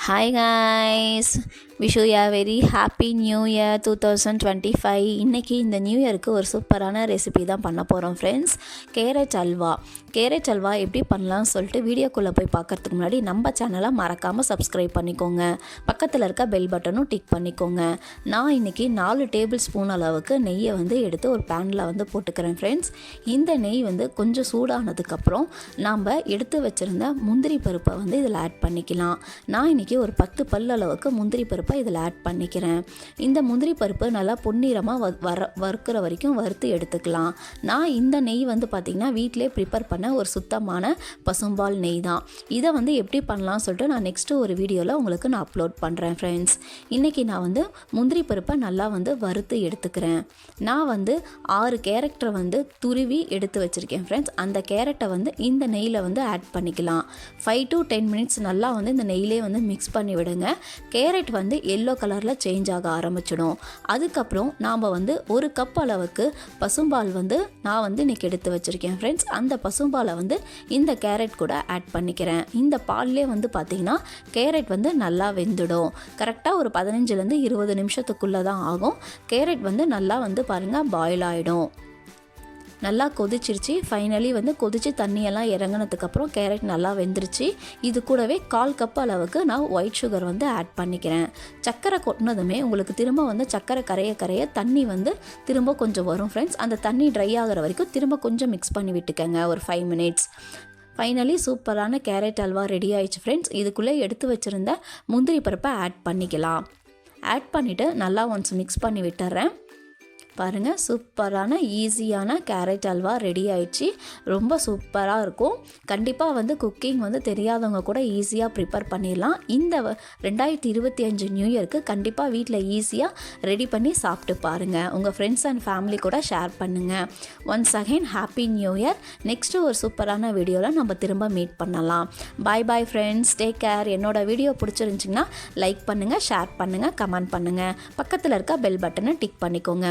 Hi guys, wish you a very happy new year 2025. இன்னைக்கு இந்த new இயருக்கு ஒரு சூப்பரான ரெசிபி தான் பண்ண போகிறோம் ஃப்ரெண்ட்ஸ். கேரட் அல்வா எப்படி பண்ணலாம்னு சொல்லிட்டு வீடியோக்குள்ளே போய் பார்க்கறதுக்கு முன்னாடி நம்ம சேனலை மறக்காமல் சப்ஸ்கிரைப் பண்ணிக்கோங்க. பக்கத்தில் இருக்க பெல் பட்டனும் டிக் பண்ணிக்கோங்க. நான் இன்றைக்கி 4 டேபிள் ஸ்பூன் அளவுக்கு நெய்யை எடுத்து ஒரு பேனில் போட்டுக்கிறேன் ஃப்ரெண்ட்ஸ். இந்த நெய் கொஞ்சம் சூடானதுக்கப்புறம் நாம் எடுத்து வச்சுருந்த முந்திரி பருப்பை இதில் ஆட் பண்ணிக்கலாம். நான் இன்றைக்கி ஒரு 10 பல் அளவுக்கு முந்திரி பருப்பை இதில் ஆட் பண்ணிக்கிறேன். இந்த முந்திரி பருப்பு நல்லா பொன்னிறமாக வறுக்கிற வரைக்கும் வறுத்து எடுத்துக்கலாம். நான் இந்த நெய் பார்த்திங்கன்னா வீட்டிலே ப்ரிப்பேர் பண்ண ஒரு சுத்தமான பசும்பால் நெய் தான். இதை எப்படி பண்ணலாம்னு சொல்லிட்டு நான் நெக்ஸ்ட்டு ஒரு வீடியோவில் உங்களுக்கு நான் அப்லோட் பண்ணுறேன் ஃப்ரெண்ட்ஸ். இன்றைக்கி நான் முந்திரி பருப்பை நல்லா வறுத்து எடுத்துக்கிறேன். நான் 6 கேரட்டை துருவி எடுத்து வச்சுருக்கேன் ஃப்ரெண்ட்ஸ். அந்த கேரட்டை இந்த நெய்யில் ஆட் பண்ணிக்கலாம். 5 to 10 மினிட்ஸ் நல்லா இந்த நெய்யிலே மிக்ஸ் பண்ணி விடுங்க. கேரட் எல்லோ கலரில் சேஞ்ச் ஆக ஆரம்பிச்சிடும். அதுக்கப்புறம் நாம் ஒரு கப் அளவுக்கு பசும்பால் நான் இன்றைக்கி எடுத்து வச்சுருக்கேன் ஃப்ரெண்ட்ஸ். அந்த பசும்பாலை இந்த கேரட் கூட ஆட் பண்ணிக்கிறேன். இந்த பால்லே பார்த்திங்கன்னா கேரட் நல்லா வெந்துடும். கரெக்டாக ஒரு 15லேருந்து 20 நிமிஷத்துக்குள்ளே தான் ஆகும். கேரட் நல்லா பாருங்கள் பாயில் ஆகிடும். நல்லா கொதிச்சிருச்சு. ஃபைனலி கொதிச்சு தண்ணியெல்லாம் இறங்கினதுக்கப்புறம் கேரட் நல்லா வெந்துருச்சு. இது கூடவே 1/4 கப் அளவுக்கு நான் ஒயிட் சுகர் ஆட் பண்ணிக்கிறேன். சர்க்கரை கொட்டினதுமே உங்களுக்கு திரும்ப சர்க்கரை கரைய தண்ணி திரும்ப கொஞ்சம் வரும் ஃப்ரெண்ட்ஸ். அந்த தண்ணி ட்ரை ஆகிற வரைக்கும் திரும்ப கொஞ்சம் மிக்ஸ் பண்ணி விட்டுக்கங்க ஒரு 5 மினிட்ஸ். ஃபைனலி சூப்பரான கேரட் அல்வா ரெடி ஆயிடுச்சு ஃப்ரெண்ட்ஸ். இதுக்குள்ளே எடுத்து வச்சுருந்த முந்திரி பருப்பை ஆட் பண்ணிக்கலாம். ஆட் பண்ணிவிட்டு நல்லா ஒன்ஸ் மிக்ஸ் பண்ணி விட்டுறேன். பாருங்கள், சூப்பரான ஈஸியான கேரட் அல்வா ரெடி ஆயிடுச்சு. ரொம்ப சூப்பராக இருக்கும். கண்டிப்பாக குக்கிங் தெரியாதவங்க கூட ஈஸியாக ப்ரிப்பேர் பண்ணிடலாம். இந்த 2025 நியூ இயருக்கு கண்டிப்பாக வீட்டில் ஈஸியாக ரெடி பண்ணி சாப்பிட்டு பாருங்கள். உங்கள் ஃப்ரெண்ட்ஸ் அண்ட் ஃபேமிலி கூட ஷேர் பண்ணுங்கள். Once again happy new year. Next ஒரு சூப்பரான வீடியோவில் நம்ம திரும்ப மீட் பண்ணலாம். Bye friends, take care. என்னோட வீடியோ பிடிச்சிருந்துச்சிங்கன்னா லைக் பண்ணுங்கள், ஷேர் பண்ணுங்கள், கமெண்ட் பண்ணுங்கள். பக்கத்தில் இருக்க பெல் பட்டனை டிக் பண்ணிக்கோங்க.